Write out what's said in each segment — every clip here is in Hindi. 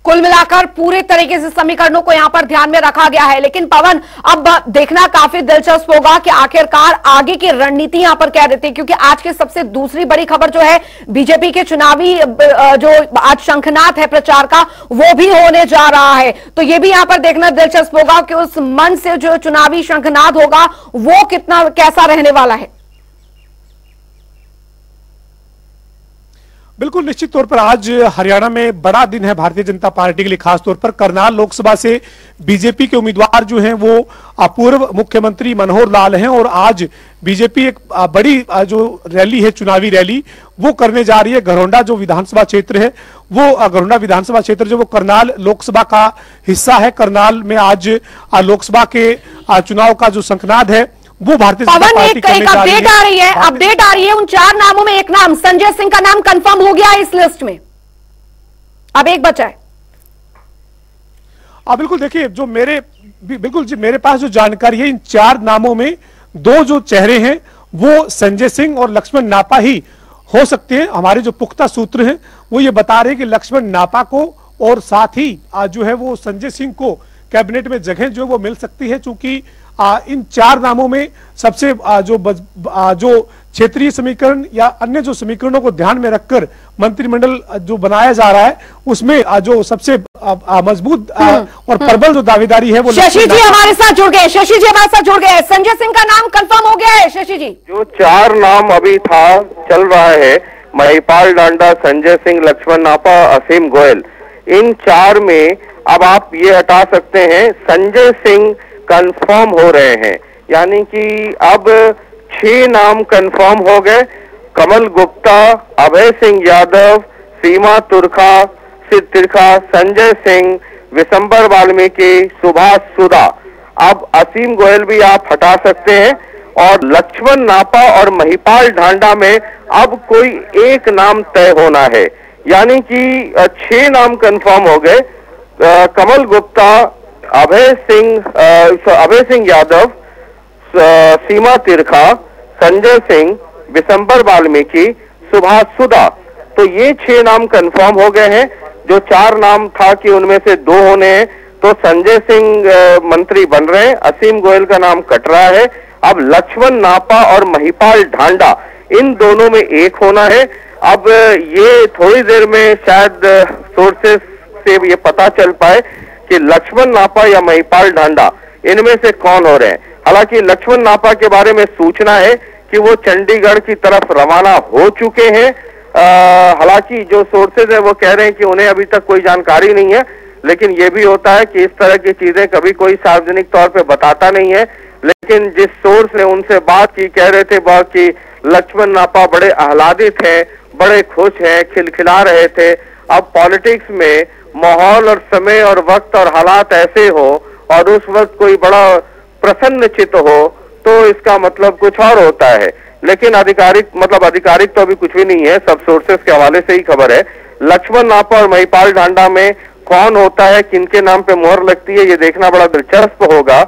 कुल मिलाकर पूरे तरीके से समीकरणों को यहां पर ध्यान में रखा गया है। लेकिन पवन, अब देखना काफी दिलचस्प होगा कि आखिरकार आगे की रणनीति यहां पर क्या रहती है, क्योंकि आज की सबसे दूसरी बड़ी खबर जो है बीजेपी के चुनावी जो आज शंखनाद है प्रचार का, वो भी होने जा रहा है। तो ये भी यहां पर देखना दिलचस्प होगा कि उस मंच से जो चुनावी शंखनाद होगा वो कितना कैसा रहने वाला है। बिल्कुल निश्चित तौर पर आज हरियाणा में बड़ा दिन है भारतीय जनता पार्टी के लिए, खासतौर पर करनाल लोकसभा से बीजेपी के उम्मीदवार जो हैं वो पूर्व मुख्यमंत्री मनोहर लाल हैं और आज बीजेपी एक बड़ी जो रैली है, चुनावी रैली, वो करने जा रही है। घरौंडा जो विधानसभा क्षेत्र है, वो घरौंडा विधानसभा क्षेत्र जो वो करनाल लोकसभा का हिस्सा है। करनाल में आज लोकसभा के चुनाव का जो शंखनाद है वो भारतीय जनता पार्टी एक अपडेट आ रही है उन 4 नामों में एक नाम संजय सिंह का नाम कंफर्म हो गया है इस लिस्ट में, अब एक बचा है। बिल्कुल, देखिए जो मेरे पास जो जानकारी है, इन 4 नामों में 2 जो चेहरे हैं वो संजय सिंह और लक्ष्मण नापा ही हो सकते हैं। हमारे जो पुख्ता सूत्र हैं वो ये बता रहे हैं कि लक्ष्मण नापा को और साथ ही जो है वो संजय सिंह को कैबिनेट में जगह जो है वो मिल सकती है, चूंकि इन 4 नामों में सबसे जो क्षेत्रीय समीकरण या अन्य जो समीकरणों को ध्यान में रखकर मंत्रिमंडल जो बनाया जा रहा है उसमें जो सबसे मजबूत और प्रबल जो दावेदारी है वो शशि जी हमारे साथ जुड़ गए। शशि जी हमारे साथ जुड़ गए। संजय सिंह का नाम कंफर्म हो गया है। शशि जी, जो 4 नाम अभी था चल रहा है, महिपाल डांडा, संजय सिंह, लक्ष्मण नापा, असीम गोयल, इन 4 में अब आप ये हटा सकते हैं, संजय सिंह कंफर्म हो रहे हैं, यानी कि अब 6 नाम कंफर्म हो गए। कमल गुप्ता, अभय सिंह यादव, सीमा तिरखा, संजय सिंह, विशंबर वाल्मीकि, सुभाष सुधा। अब असीम गोयल भी आप हटा सकते हैं और लक्ष्मण नापा और महिपाल ढांडा में अब कोई एक नाम तय होना है, यानी कि 6 नाम कंफर्म हो गए। कमल गुप्ता, अभय सिंह यादव, सीमा तिरखा, संजय सिंह, विशंबर वाल्मीकि, सुभाष सुधा, तो ये 6 नाम कंफर्म हो गए हैं। जो 4 नाम था कि उनमें से 2 होने हैं, तो संजय सिंह मंत्री बन रहे हैं, असीम गोयल का नाम कट रहा है। अब लक्ष्मण नापा और महिपाल ढांडा, इन दोनों में एक होना है। अब ये थोड़ी देर में शायद सोर्सेस से ये पता चल पाए कि लक्ष्मण नापा या महिपाल ढांडा इनमें से कौन हो रहे हैं। हालांकि लक्ष्मण नापा के बारे में सूचना है कि वो चंडीगढ़ की तरफ रवाना हो चुके हैं। हालांकि जो सोर्सेज है वो कह रहे हैं कि उन्हें अभी तक कोई जानकारी नहीं है, लेकिन ये भी होता है कि इस तरह की चीजें कभी कोई सार्वजनिक तौर पे बताता नहीं है। लेकिन जिस सोर्स ने उनसे बात की, कह रहे थे कि लक्ष्मण नापा बड़े आह्लादित हैं, बड़े खुश हैं, खिलखिला रहे थे। अब पॉलिटिक्स में माहौल और समय और वक्त और हालात ऐसे हो और उस वक्त कोई बड़ा प्रसन्न चित्त हो तो इसका मतलब कुछ और होता है, लेकिन आधिकारिक तो अभी कुछ भी नहीं है, सब सोर्सेस के हवाले से ही खबर है। लक्ष्मण नापा और महिपाल ढांडा में कौन होता है, किनके नाम पे मोहर लगती है, ये देखना बड़ा दिलचस्प होगा।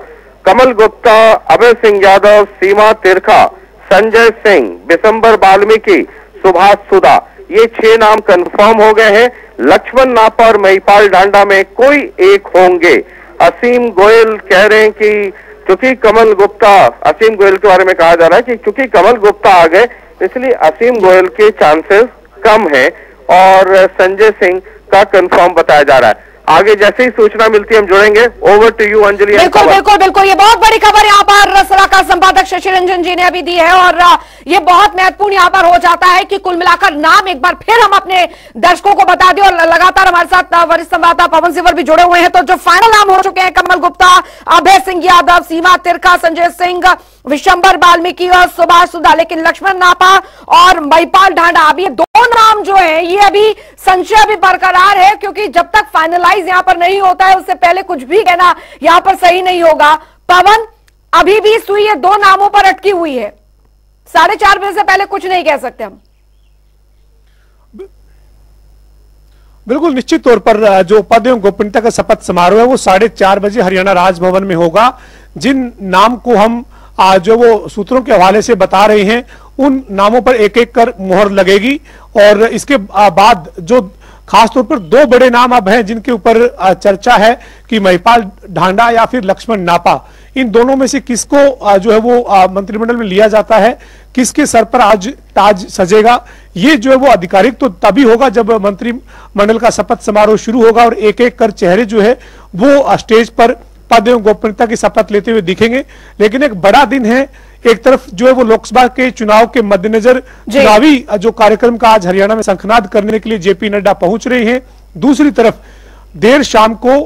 कमल गुप्ता, अभय सिंह यादव, सीमा तिरखा, संजय सिंह, विशंबर वाल्मीकि, सुभाष सुधा, ये 6 नाम कंफर्म हो गए हैं। लक्ष्मण नापा और महिपाल ढांडा में कोई एक होंगे। असीम गोयल कह रहे हैं कि क्योंकि कमल गुप्ता, असीम गोयल के बारे में कहा जा रहा है कि क्योंकि कमल गुप्ता आ गए इसलिए असीम गोयल के चांसेस कम है और संजय सिंह का कंफर्म बताया जा रहा है। आगे जैसे ही सूचना मिलती है हम जुड़ेंगे। Over to you Anjali. बिल्कुल ये बहुत बड़ी खबर यहाँ पर सलाहकार संपादक शशि रंजन जी ने अभी दी है और ये बहुत महत्वपूर्ण यहाँ पर हो जाता है कि कुल मिलाकर नाम एक बार फिर हम अपने दर्शकों को बता दें और लगातार हमारे साथ वरिष्ठ संवाददाता पवन सिवर भी जुड़े हुए हैं। तो जो फाइनल नाम हो चुके हैं, कमल गुप्ता, अभय सिंह यादव, सीमा तिरखा, संजय सिंह, विशंबर वाल्मीकि और सुभाष सुधा, लेकिन लक्ष्मण नापा और महिपाल ढांडा, अभी 2 नाम जो है ये अभी संशय भी बरकरार है, क्योंकि जब तक फाइनलाइज यहाँ पर नहीं होता है उससे पहले कुछ भी कहना यहाँ पर सही नहीं होगा। पवन, अभी भी सुई ये 2 नामों पर अटकी हुई है, 4:30 बजे से पहले कुछ नहीं कह सकते हम। बिल्कुल निश्चित तौर पर जो पद एवं गोपनीयता का शपथ समारोह है वो 4:30 बजे हरियाणा राजभवन में होगा। जिन नाम को हम जो वो सूत्रों के हवाले से बता रहे हैं उन नामों पर एक एक कर मोहर लगेगी और इसके बाद जो खासतौर पर दो बड़े नाम अब हैं जिनके ऊपर चर्चा है कि महिपाल ढांडा या फिर लक्ष्मण नापा, इन दोनों में से किसको जो है वो मंत्रिमंडल में लिया जाता है, किसके सर पर आज ताज सजेगा, ये जो है वो आधिकारिक तो तभी होगा जब मंत्रिमंडल का शपथ समारोह शुरू होगा और एक एक कर चेहरे जो है वो स्टेज पर पद एवं गोपनीयता की शपथ लेते हुए दिखेंगे। लेकिन एक बड़ा दिन है, एक तरफ जो है वो लोकसभा के चुनाव के मद्देनजर चुनावी जो कार्यक्रम का आज हरियाणा में शंखनाद करने के लिए जेपी नड्डा पहुंच रहे हैं, दूसरी तरफ देर शाम को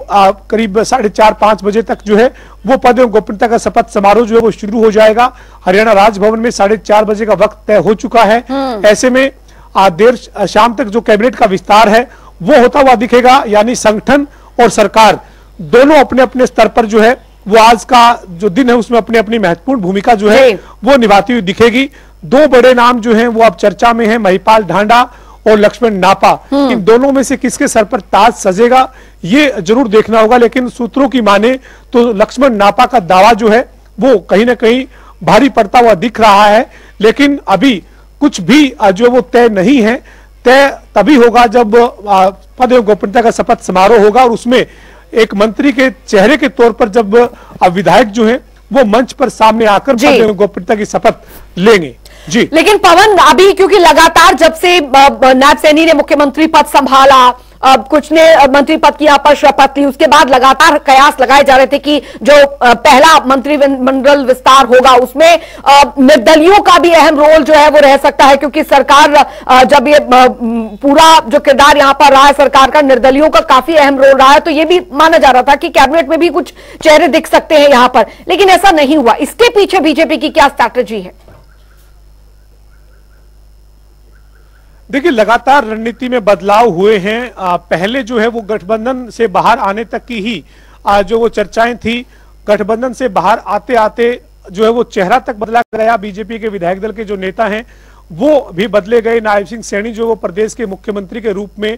करीब 4:30-5 बजे तक जो है वो पद एवं गोपनीयता का शपथ समारोह जो है वो शुरू हो जाएगा। हरियाणा राजभवन में 4:30 बजे का वक्त तय हो चुका है। ऐसे में देर शाम तक जो कैबिनेट का विस्तार है वो होता हुआ दिखेगा, यानी संगठन और सरकार दोनों अपने अपने स्तर पर जो है वो आज का जो दिन है उसमें अपनी अपनी महत्वपूर्ण भूमिका जो है वो निभाती हुई दिखेगी। दो बड़े नाम जो हैं वो अब चर्चा में हैं, महिपाल ढांडा और लक्ष्मण नापा। इन दोनों में से किसके सर पर ताज सजेगा ये जरूर देखना होगा, लेकिन सूत्रों की माने तो लक्ष्मण नापा का दावा जो है वो कहीं ना कहीं भारी पड़ता हुआ दिख रहा है। लेकिन अभी कुछ भी जो वो तय नहीं है, तय तभी होगा जब पद एवं गोपनीयता का शपथ समारोह होगा और उसमें एक मंत्री के चेहरे के तौर पर जब विधायक जो है वो मंच पर सामने आकर पद एवं गोपनीयता की शपथ लेंगे। जी, लेकिन पवन अभी क्योंकि लगातार जब से नायब सैनी ने मुख्यमंत्री पद संभाला, कुछ ने मंत्री पद की यहाँ पर शपथ ली, उसके बाद लगातार कयास लगाए जा रहे थे कि जो पहला मंत्रिमंडल विस्तार होगा उसमें निर्दलियों का भी अहम रोल जो है वो रह सकता है, क्योंकि सरकार जब ये पूरा जो किरदार यहाँ पर रहा है सरकार का, निर्दलियों का काफी अहम रोल रहा है, तो ये भी माना जा रहा था कि कैबिनेट में भी कुछ चेहरे दिख सकते हैं यहाँ पर, लेकिन ऐसा नहीं हुआ। इसके पीछे बीजेपी की क्या स्ट्रैटेजी है? देखिए, लगातार रणनीति में बदलाव हुए हैं। पहले जो है वो गठबंधन से बाहर आने तक की ही जो वो चर्चाएं थी, गठबंधन से बाहर आते आते जो है वो चेहरा तक बदला गया। बीजेपी के विधायक दल के जो नेता हैं वो भी बदले गए। नायब सिंह सैनी जो वो प्रदेश के मुख्यमंत्री के रूप में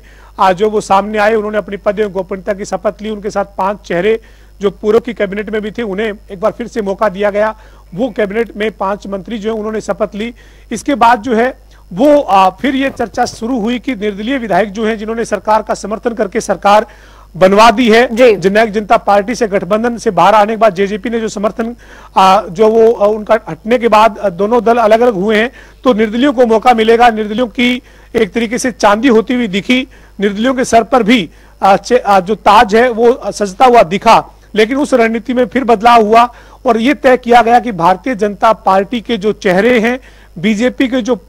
जो वो सामने आए, उन्होंने अपनी पद एवं गोपनीयता की शपथ ली। उनके साथ 5 चेहरे जो पूर्व की कैबिनेट में भी थे उन्हें एक बार फिर से मौका दिया गया। वो कैबिनेट में 5 मंत्री जो है उन्होंने शपथ ली। इसके बाद जो है वो फिर ये चर्चा शुरू हुई कि निर्दलीय विधायक जो हैं जिन्होंने सरकार का समर्थन करके सरकार बनवा दी है, जननायक जनता पार्टी से गठबंधन से बाहर आने के बाद जेजेपी ने जो समर्थन जो वो उनका हटने के बाद दोनों दल अलग अलग हुए हैं, तो निर्दलियों को मौका मिलेगा। निर्दलियों की एक तरीके से चांदी होती हुई दिखी, निर्दलियों के सर पर भी जो ताज है वो सजता हुआ दिखा। लेकिन उस रणनीति में फिर बदलाव हुआ और ये तय किया गया कि भारतीय जनता पार्टी के जो चेहरे हैं, बीजेपी के जो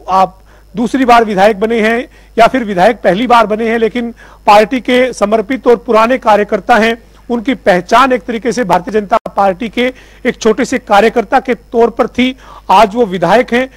दूसरी बार विधायक बने हैं या फिर विधायक पहली बार बने हैं लेकिन पार्टी के समर्पित और पुराने कार्यकर्ता हैं, उनकी पहचान एक तरीके से भारतीय जनता पार्टी के एक छोटे से कार्यकर्ता के तौर पर थी। आज वो विधायक हैं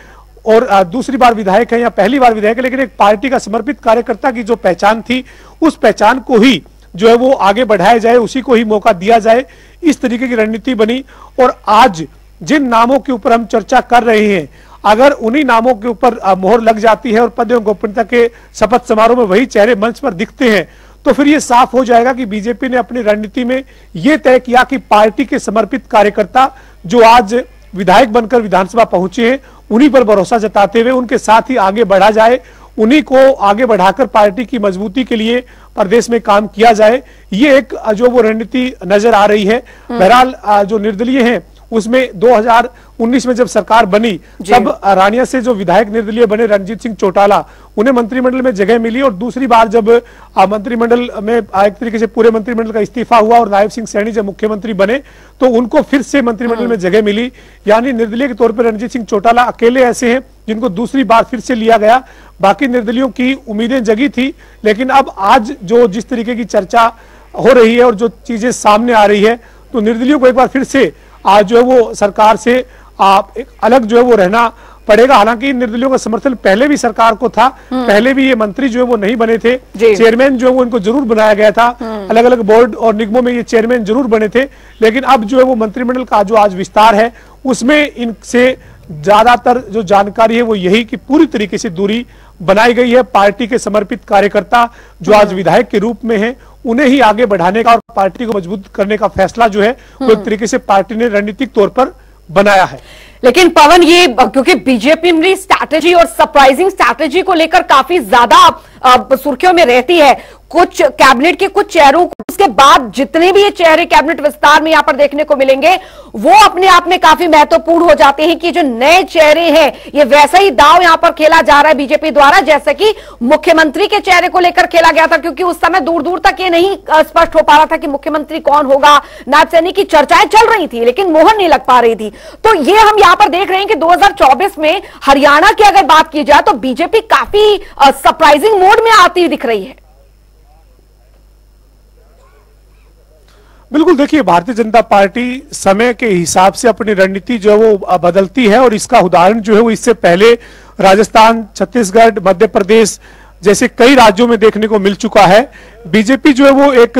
और दूसरी बार विधायक हैं या पहली बार विधायक है, लेकिन एक पार्टी का समर्पित कार्यकर्ता की जो पहचान थी, उस पहचान को ही जो है वो आगे बढ़ाया जाए, उसी को ही मौका दिया जाए, इस तरीके की रणनीति बनी। और आज जिन नामों के ऊपर हम चर्चा कर रहे हैं, अगर उन्हीं नामों के ऊपर मोहर लग जाती है और पद एवं गोपनीयता के शपथ समारोह में वही चेहरे मंच पर दिखते हैं, तो फिर यह साफ हो जाएगा कि बीजेपी ने अपनी रणनीति में यह तय किया कि पार्टी के समर्पित कार्यकर्ता जो आज विधायक बनकर विधानसभा पहुंचे हैं, उन्हीं पर भरोसा जताते हुए उनके साथ ही आगे बढ़ा जाए, उन्हीं को आगे बढ़ाकर पार्टी की मजबूती के लिए प्रदेश में काम किया जाए। ये एक जो वो रणनीति नजर आ रही है। बहरहाल जो निर्दलीय हैं उसमें 2019 में जब सरकार बनी तब रानिया से जो विधायक निर्दलीय बने रणजीत सिंह चौटाला, उन्हें मंत्रिमंडल में जगह मिली और दूसरी बार जब मंत्रिमंडल में एक तरीके से पूरे मंत्रिमंडल का इस्तीफा हुआ और नायब सिंह सैनी जब मुख्यमंत्री बने तो उनको फिर से मंत्रिमंडल में जगह मिली। यानी निर्दलीय के तौर पर रणजीत सिंह चौटाला अकेले ऐसे हैं जिनको दूसरी बार फिर से लिया गया। बाकी निर्दलियों की उम्मीदें जगी थी, लेकिन अब आज जो जिस तरीके की चर्चा हो रही है और जो चीजें सामने आ रही है, तो निर्दलियों को एक बार फिर से आज जो है वो सरकार से एक अलग जो है वो रहना पड़ेगा। हालांकि निर्दलियों का समर्थन पहले भी सरकार को था, पहले भी ये मंत्री जो है वो नहीं बने थे, चेयरमैन जो है वो इनको जरूर बनाया गया था, अलग अलग बोर्ड और निगमों में ये चेयरमैन जरूर बने थे, लेकिन अब जो है वो मंत्रिमंडल का जो आज विस्तार है उसमें इनसे ज्यादातर जो जानकारी है वो यही कि पूरी तरीके से दूरी बनाई गई है। पार्टी के समर्पित कार्यकर्ता जो आज विधायक के रूप में हैं, उन्हें ही आगे बढ़ाने का और पार्टी को मजबूत करने का फैसला जो है वो एक तरीके से पार्टी ने रणनीतिक तौर पर बनाया है। लेकिन पवन, ये क्योंकि बीजेपी में स्ट्रैटेजी और सरप्राइजिंग स्ट्रैटेजी को लेकर काफी ज्यादा सुर्खियों में रहती है। कुछ कैबिनेट के कुछ चेहरों को उसके बाद जितने भी ये चेहरे कैबिनेट विस्तार में यहां पर देखने को मिलेंगे वो अपने आप में काफी महत्वपूर्ण हो जाते हैं कि जो नए चेहरे हैं ये वैसा ही दांव यहां पर खेला जा रहा है बीजेपी द्वारा जैसे कि मुख्यमंत्री के चेहरे को लेकर खेला गया था, क्योंकि उस समय दूर दूर तक ये नहीं स्पष्ट हो पा रहा था कि मुख्यमंत्री कौन होगा। नायब सैनी की चर्चाएं चल रही थी लेकिन मोहर नहीं लग पा रही थी। तो ये हम यहां पर देख रहे हैं कि 2024 में हरियाणा की अगर बात की जाए तो बीजेपी काफी सरप्राइजिंग मोड में आती हुई दिख रही है। बिल्कुल, देखिए भारतीय जनता पार्टी समय के हिसाब से अपनी रणनीति जो है वो बदलती है और इसका उदाहरण जो है वो इससे पहले राजस्थान, छत्तीसगढ़, मध्य प्रदेश जैसे कई राज्यों में देखने को मिल चुका है। बीजेपी जो है वो एक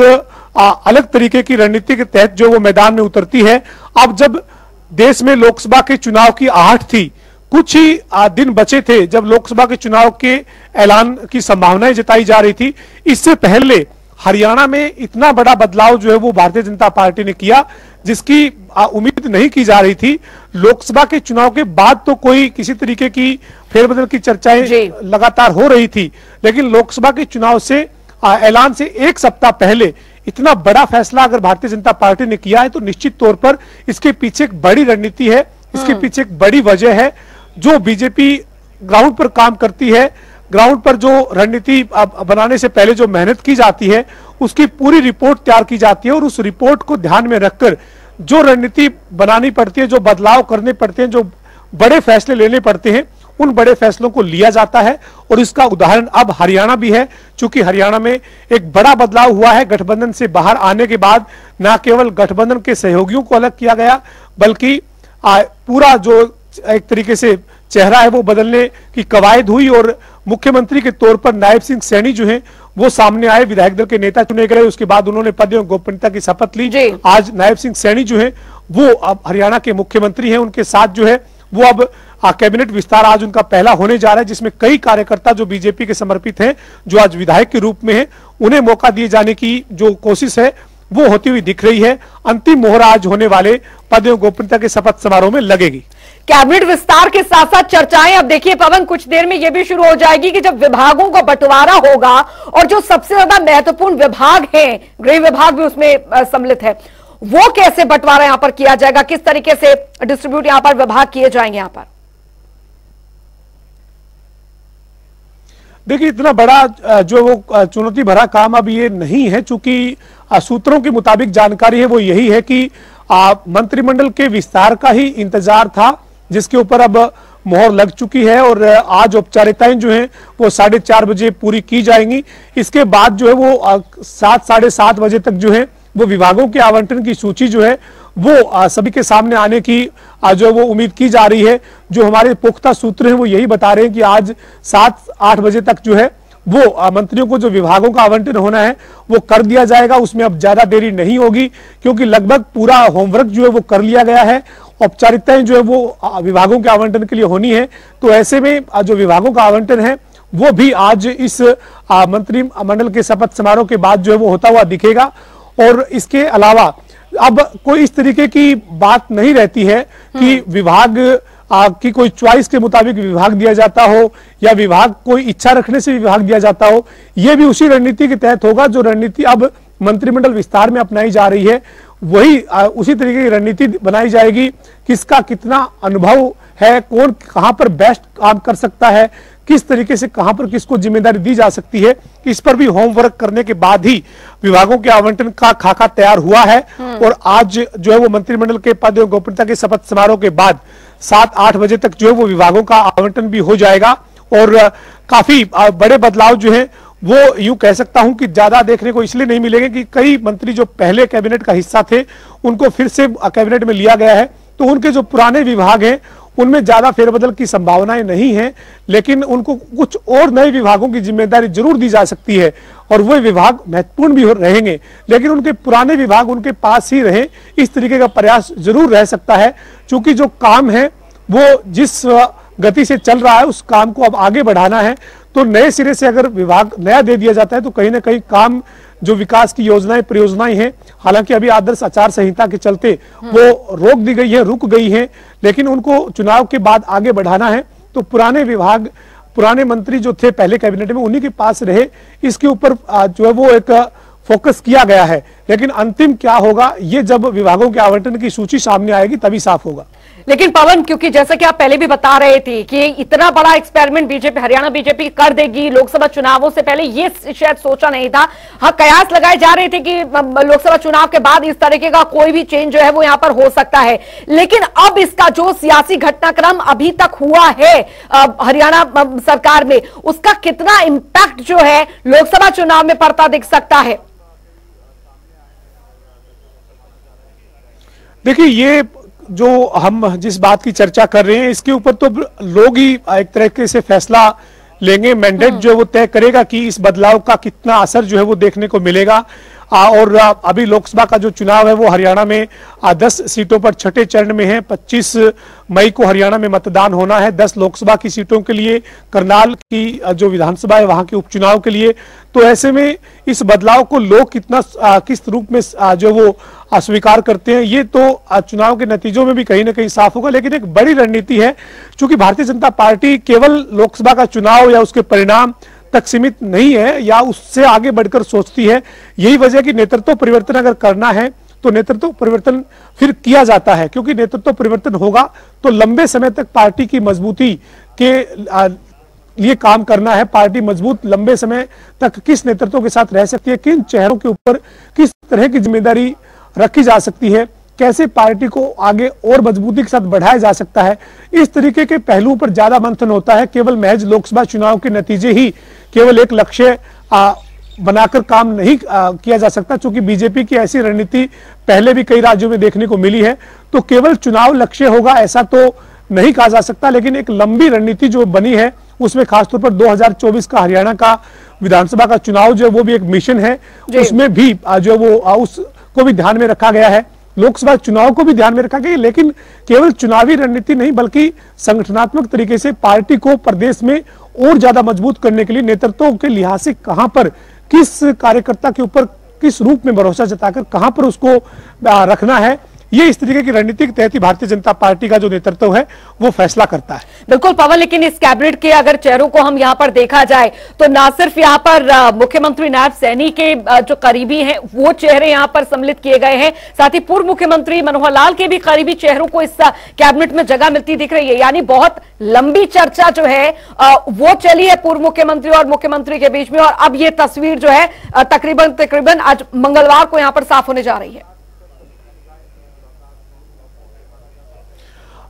अलग तरीके की रणनीति के तहत जो वो मैदान में उतरती है। अब जब देश में लोकसभा के चुनाव की आहट थी, कुछ ही दिन बचे थे जब लोकसभा के चुनाव के ऐलान की संभावनाएं जताई जा रही थी, इससे पहले हरियाणा में इतना बड़ा बदलाव जो है वो भारतीय जनता पार्टी ने किया जिसकी उम्मीद नहीं की जा रही थी। लोकसभा के चुनाव के बाद तो कोई किसी तरीके की फेरबदल की चर्चाएं लगातार हो रही थी, लेकिन लोकसभा के चुनाव से ऐलान से एक सप्ताह पहले इतना बड़ा फैसला अगर भारतीय जनता पार्टी ने किया है तो निश्चित तौर पर इसके पीछे एक बड़ी रणनीति है, इसके पीछे एक बड़ी वजह है। जो बीजेपी ग्राउंड पर काम करती है, ग्राउंड पर जो रणनीति बनाने से पहले जो मेहनत की जाती है उसकी पूरी रिपोर्ट तैयार की जाती है और उस रिपोर्ट को ध्यान में रखकर जो रणनीति बनानी पड़ती है, जो बदलाव करने पड़ते हैं, जो बड़े फैसले लेने पड़ते हैं, उन बड़े फैसलों को लिया जाता है। और इसका उदाहरण अब हरियाणा भी है, क्योंकि हरियाणा में एक बड़ा बदलाव हुआ है। गठबंधन से बाहर आने के बाद न केवल गठबंधन के सहयोगियों को अलग किया गया बल्कि पूरा जो एक तरीके से चेहरा है वो बदलने की कवायद हुई और मुख्यमंत्री के तौर पर नायब सिंह सैनी जो हैं वो सामने आए, विधायक दल के नेता चुने गए। उसके बाद उन्होंने पद एवं गोपनीयता की शपथ ली। आज नायब सिंह सैनी जो हैं वो अब हरियाणा के मुख्यमंत्री हैं। उनके साथ जो है वो अब कैबिनेट विस्तार आज उनका पहला होने जा रहा है, जिसमें कई कार्यकर्ता जो बीजेपी के समर्पित हैं, जो आज विधायक के रूप में हैं, उन्हें मौका दिए जाने की जो कोशिश है वो होती हुई दिख रही है। अंतिम मोहर आज होने वाले पद एवं गोपनीयता के शपथ समारोह में लगेगी। कैबिनेट विस्तार के साथ साथ चर्चाएं अब देखिए पवन, कुछ देर में यह भी शुरू हो जाएगी कि जब विभागों का बंटवारा होगा और जो सबसे ज्यादा महत्वपूर्ण विभाग है, गृह विभाग भी उसमें सम्मिलित है, वो कैसे बंटवारा यहां पर किया जाएगा, किस तरीके से डिस्ट्रीब्यूट यहां पर विभाग किए जाएंगे यहां पर? देखिए इतना बड़ा जो वो चुनौती भरा काम अब ये नहीं है, चूंकि सूत्रों के मुताबिक जानकारी है वो यही है कि मंत्रिमंडल के विस्तार का ही इंतजार था, जिसके ऊपर अब मोहर लग चुकी है और आज औपचारिकताएं जो हैं वो 4:30 बजे पूरी की जाएंगी। इसके बाद जो है वो 7 साढ़े 7 बजे तक जो है वो विभागों के आवंटन की सूची जो है वो सभी के सामने आने की जो वो उम्मीद की जा रही है। जो हमारे पुख्ता सूत्र हैं वो यही बता रहे हैं कि आज 7-8 बजे तक जो है वो मंत्रियों को जो विभागों का आवंटन होना है वो कर दिया जाएगा। उसमें अब ज्यादा देरी नहीं होगी क्योंकि लगभग पूरा होमवर्क जो है वो कर लिया गया है। औपचारिकताएं जो है वो विभागों के आवंटन के लिए होनी है, तो ऐसे में जो विभागों का आवंटन है वो भी आज इस मंत्रिमंडल के शपथ समारोह के बाद जो है वो होता हुआ दिखेगा। और इसके अलावा अब कोई इस तरीके की बात नहीं रहती है कि विभाग की कोई चॉइस के मुताबिक विभाग दिया जाता हो या विभाग कोई इच्छा रखने से विभाग दिया जाता हो। यह भी उसी रणनीति के तहत होगा जो रणनीति अब मंत्रिमंडल विस्तार में अपनाई जा रही है, वही उसी तरीके की रणनीति बनाई जाएगी। किसका कितना अनुभव है, कौन कहां पर बेस्ट काम कर सकता है, किस तरीके से कहां पर किसको जिम्मेदारी दी जा सकती है, इस पर भी होमवर्क करने के बाद ही विभागों के आवंटन का खाका तैयार हुआ है। और आज जो है वो मंत्रिमंडल के पद एवं गोपनीयता के शपथ समारोह के बाद 7-8 बजे तक जो है वो विभागों का आवंटन भी हो जाएगा। और काफी बड़े बदलाव जो है वो यूं कह सकता हूं कि ज्यादा देखने को इसलिए नहीं मिलेंगे कि कई मंत्री जो पहले कैबिनेट का हिस्सा थे उनको फिर से कैबिनेट में लिया गया है, तो उनके जो पुराने विभाग हैं उनमें ज्यादा फेरबदल की संभावनाएं नहीं है, लेकिन उनको कुछ और नए विभागों की जिम्मेदारी जरूर दी जा सकती है और वो विभाग महत्वपूर्ण भी रहेंगे, लेकिन उनके पुराने विभाग उनके पास ही रहे, इस तरीके का प्रयास जरूर रह सकता है। क्योंकि जो काम है वो जिस गति से चल रहा है उस काम को अब आगे बढ़ाना है, तो नए सिरे से अगर विभाग नया दे दिया जाता है तो कहीं ना कहीं काम जो विकास की योजनाएं परियोजनाएं हैं, हालांकि अभी आदर्श आचार संहिता के चलते वो रोक दी गई है, रुक गई है, लेकिन उनको चुनाव के बाद आगे बढ़ाना है। तो पुराने विभाग, पुराने मंत्री जो थे पहले कैबिनेट में, उन्हीं के पास रहे, इसके ऊपर जो है वो एक फोकस किया गया है। लेकिन अंतिम क्या होगा, ये जब विभागों के आवंटन की सूची सामने आएगी तभी साफ होगा। लेकिन पवन, क्योंकि जैसा कि आप पहले भी बता रहे थे कि इतना बड़ा एक्सपेरिमेंट बीजेपी, हरियाणा बीजेपी कर देगी लोकसभा चुनावों से पहले, ये शायद सोचा नहीं था। हाँ, कयास लगाए जा रहे थे कि लोकसभा चुनाव के बाद इस तरीके का कोई भी चेंज जो है वो यहां पर हो सकता है। लेकिन अब इसका जो सियासी घटनाक्रम अभी तक हुआ है हरियाणा सरकार में, उसका कितना इंपैक्ट जो है लोकसभा चुनाव में पड़ता दिख सकता है? देखिए, ये जो हम जिस बात की चर्चा कर रहे हैं, इसके ऊपर तो लोग ही एक तरीके से फैसला लेंगे। मैंडेट जो है वो तय करेगा कि इस बदलाव का कितना असर जो है वो देखने को मिलेगा। और अभी लोकसभा का जो चुनाव है वो हरियाणा में 10 सीटों पर छठे चरण में है। 25 मई को हरियाणा में मतदान होना है 10 लोकसभा की सीटों के लिए, करनाल की जो विधानसभा है वहां के उपचुनाव के लिए। तो ऐसे में इस बदलाव को लोग कितना किस रूप में जो वो अस्वीकार करते हैं, ये तो चुनाव के नतीजों में भी कहीं ना कहीं साफ होगा। लेकिन एक बड़ी रणनीति है, चूंकि भारतीय जनता पार्टी केवल लोकसभा का चुनाव या उसके परिणाम तक सीमित नहीं है या उससे आगे बढ़कर सोचती है। यही वजह कि नेतृत्व परिवर्तन अगर करना है तो नेतृत्व परिवर्तन फिर किया जाता है, क्योंकि नेतृत्व परिवर्तन होगा तो लंबे समय तक पार्टी की मजबूती के लिए काम करना है। पार्टी मजबूत लंबे समय तक किस नेतृत्व के साथ रह सकती है, किन चेहरों के ऊपर किस तरह की जिम्मेदारी रखी जा सकती है, कैसे पार्टी को आगे और मजबूती के साथ बढ़ाया जा सकता है, इस तरीके के पहलुओं पर ज्यादा मंथन होता है। केवल महज लोकसभा चुनाव के नतीजे ही केवल एक लक्ष्य बनाकर काम नहीं किया जा सकता, क्योंकि बीजेपी की ऐसी रणनीति पहले भी कई राज्यों में देखने को मिली है। तो केवल चुनाव लक्ष्य होगा ऐसा तो नहीं कहा जा सकता, लेकिन एक लंबी रणनीति जो बनी है उसमें खासतौर पर 2024 का हरियाणा का विधानसभा का चुनाव जो है वो भी एक मिशन है, उसमें भी जो वो उसको भी ध्यान में रखा गया है, लोकसभा चुनाव को भी ध्यान में रखा गया। लेकिन केवल चुनावी रणनीति नहीं, बल्कि संगठनात्मक तरीके से पार्टी को प्रदेश में और ज्यादा मजबूत करने के लिए नेतृत्व के लिहाज से कहां पर किस कार्यकर्ता के ऊपर किस रूप में भरोसा जताकर कहां पर उसको रखना है, ये इस तरीके की रणनीति के तहत ही भारतीय जनता पार्टी का जो नेतृत्व है वो फैसला करता है। बिल्कुल पवन, लेकिन इस कैबिनेट के अगर चेहरों को हम यहाँ पर देखा जाए तो ना सिर्फ यहाँ पर मुख्यमंत्री नायब सैनी के जो करीबी हैं वो चेहरे यहाँ पर सम्मिलित किए गए हैं, साथ ही पूर्व मुख्यमंत्री मनोहर लाल के भी करीबी चेहरों को इस कैबिनेट में जगह मिलती दिख रही है। यानी बहुत लंबी चर्चा जो है वो चली है पूर्व मुख्यमंत्री और मुख्यमंत्री के बीच में, और अब ये तस्वीर जो है तकरीबन आज मंगलवार को यहाँ पर साफ होने जा रही है।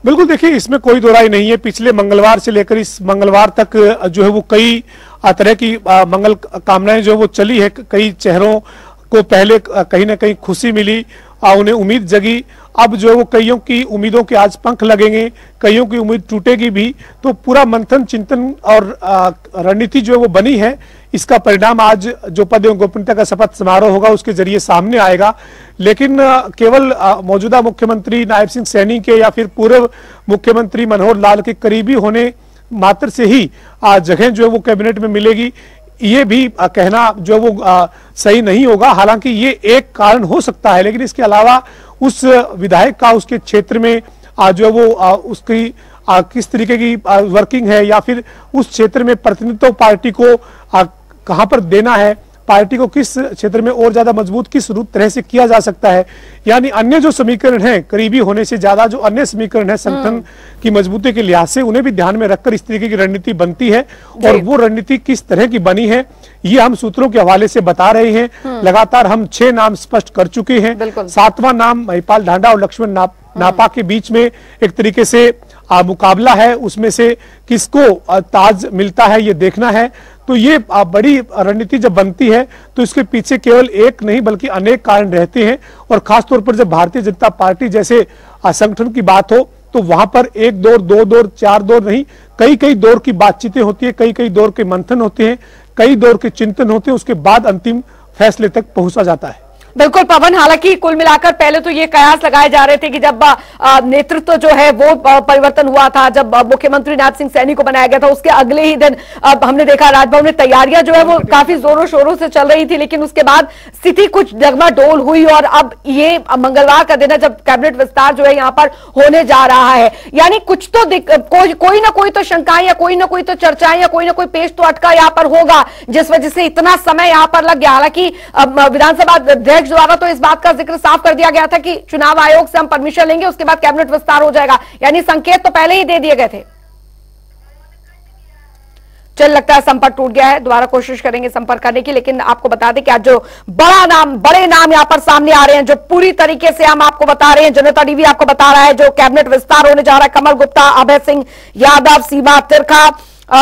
बिल्कुल, देखिए इसमें कोई दो राय नहीं है। पिछले मंगलवार से लेकर इस मंगलवार तक जो है वो कई तरह की मंगल कामनाएं जो वो चली है। कई चेहरों को पहले कहीं ना कहीं खुशी मिली, उन्हें उम्मीद जगी। अब जो है वो कईयों की उम्मीदों के आज पंख लगेंगे, कईयों की उम्मीद टूटेगी भी। तो पूरा मंथन चिंतन और रणनीति जो है वो बनी है, इसका परिणाम आज जो पद एवं गोपनीयता का शपथ समारोह होगा उसके जरिए सामने आएगा। लेकिन केवल मौजूदा मुख्यमंत्री नायब सिंह सैनी के या फिर पूर्व मुख्यमंत्री मनोहर लाल के करीबी होने मात्र से ही जगह जो है वो कैबिनेट में मिलेगी, ये भी कहना जो वो सही नहीं होगा। हालांकि ये एक कारण हो सकता है, लेकिन इसके अलावा उस विधायक का उसके क्षेत्र में जो है वो उसकी किस तरीके की वर्किंग है या फिर उस क्षेत्र में प्रतिनिधित्व पार्टी को कहां पर देना है, पार्टी को किस क्षेत्र में और ज्यादा मजबूत किस रूप तरह से किया जा सकता है, यानी अन्य जो समीकरण हैं करीबी होने से ज्यादा जो अन्य समीकरण है संगठन की मजबूती के लिहाज से उन्हें भी ध्यान में रखकर इस तरीके की रणनीति बनती है। और वो रणनीति किस तरह की बनी है ये हम सूत्रों के हवाले से बता रहे हैं। लगातार हम 6 नाम स्पष्ट कर चुके हैं। 7वां नाम महिपाल ढांडा और लक्ष्मण नापा के बीच में एक तरीके से मुकाबला है, उसमें से किसको ताज मिलता है ये देखना है। तो ये बड़ी रणनीति जब बनती है तो इसके पीछे केवल एक नहीं बल्कि अनेक कारण रहते हैं। और खासतौर पर जब भारतीय जनता पार्टी जैसे संगठन की बात हो तो वहां पर 1 दौर 2 दौर 4 दौर नहीं, कई दौर की बातचीतें होती है, कई दौर के मंथन होते हैं, कई दौर के चिंतन होते हैं, उसके बाद अंतिम फैसले तक पहुंचा जाता है। बिल्कुल पवन, हालांकि कुल मिलाकर पहले तो ये कयास लगाए जा रहे थे कि जब नेतृत्व जो है वो परिवर्तन हुआ था, जब मुख्यमंत्री नायब सिंह सैनी को बनाया गया था, उसके अगले ही दिन हमने देखा राजभवन में तैयारियां जो है वो काफी जोरों शोरों से चल रही थी, लेकिन उसके बाद स्थिति कुछ डगमगोल हुई और अब ये मंगलवार का दिन है जब कैबिनेट विस्तार जो है यहाँ पर होने जा रहा है। यानी कुछ तो कोई ना कोई तो शंकाएं या कोई ना कोई तो चर्चाएं या कोई ना कोई पेश तो अटका यहाँ पर होगा, जिस वजह से इतना समय यहाँ पर लग गया। हालांकि विधानसभा अध्यक्ष द्वारा तो इस बात का जिक्र साफ कर दिया गया था कि चुनाव आयोग से हम परमिशन लेंगे, उसके बाद कैबिनेट विस्तार हो जाएगा, यानी संकेत तो पहले ही दे दिए गए थे। चल लगता है संपर्क टूट गया है, दोबारा कोशिश करेंगे संपर्क करने की। लेकिन आपको बता दें कि आज जो बड़े नाम यहां पर सामने आ रहे हैं, जो पूरी तरीके से हम आपको बता रहे हैं, जनता टीवी आपको बता रहा है, जो कैबिनेट विस्तार होने जा रहा है, कमल गुप्ता, अभय सिंह यादव, सीमा तिरखा,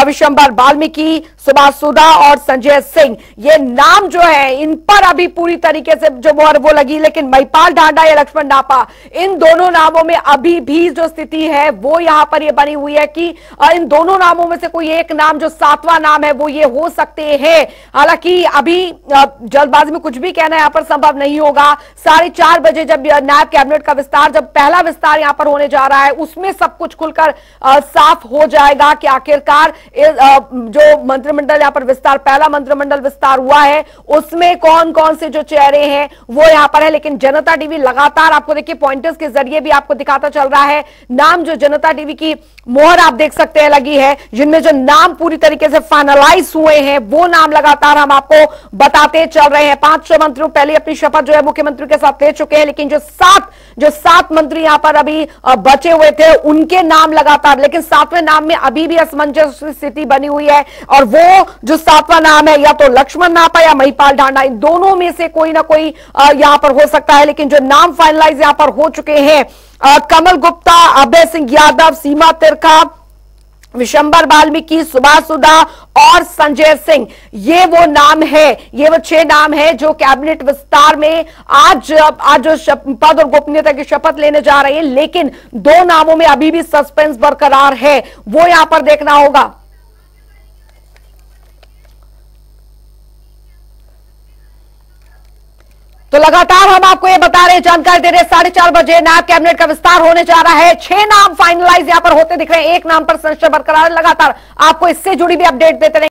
विशंबर वाल्मीकि, सुभाष सुधा और संजय सिंह, ये नाम जो है इन पर अभी पूरी तरीके से जो मोहर वो लगी। लेकिन महिपाल ढांडा या लक्ष्मण नापा, इन दोनों नामों में अभी भी जो स्थिति है वो यहां पर ये बनी हुई है कि इन दोनों नामों में से कोई एक नाम जो सातवां नाम है वो ये हो सकते हैं। हालांकि अभी जल्दबाजी में कुछ भी कहना यहां पर संभव नहीं होगा। 4:30 बजे जब नायब कैबिनेट का विस्तार, जब पहला विस्तार यहां पर होने जा रहा है, उसमें सब कुछ खुलकर साफ हो जाएगा कि आखिरकार जो मंत्रिमंडल यहां पर विस्तार, पहला मंत्रिमंडल विस्तार हुआ है, उसमें कौन कौन से जो चेहरे हैं वो यहां पर है। लेकिन जनता टीवी लगातार आपको देखिए पॉइंटर्स के जरिए भी आपको दिखाता चल रहा है नाम, जो जनता टीवी की मोहर आप देख सकते हैं लगी है, जिनमें जो नाम पूरी तरीके से फाइनलाइज हुए हैं वो नाम लगातार हम आपको बताते चल रहे हैं। 500 मंत्रियों पहले अपनी शपथ जो है मुख्यमंत्री के साथ ले चुके हैं, लेकिन जो सात मंत्री यहां पर अभी बचे हुए थे उनके नाम लगातार, लेकिन 7वें नाम में अभी भी असमंजस स्थिति बनी हुई है। और वो जो 7वां नाम है या तो लक्ष्मण नापा या महिपाल ढांडा, इन दोनों में से कोई ना कोई यहां पर हो सकता है। लेकिन जो नाम फाइनलाइज यहां पर हो चुके हैं, कमल गुप्ता, अभय सिंह यादव, सीमा तिरखा, विशंबर वाल्मीकि, सुभाष सुधा और संजय सिंह, ये वो नाम है, ये वो 6 नाम है जो कैबिनेट विस्तार में आज जो पद और गोपनीयता की शपथ लेने जा रहे हैं। लेकिन 2 नामों में अभी भी सस्पेंस बरकरार है, वो यहां पर देखना होगा। तो लगातार हम आपको ये बता रहे हैं, जानकारी दे रहे हैं, 4:30 बजे नायब कैबिनेट का विस्तार होने जा रहा है। 6 नाम फाइनलाइज यहां पर होते दिख रहे हैं, 1 नाम पर संशय बरकरार। लगातार आपको इससे जुड़ी भी अपडेट देते रहेंगे।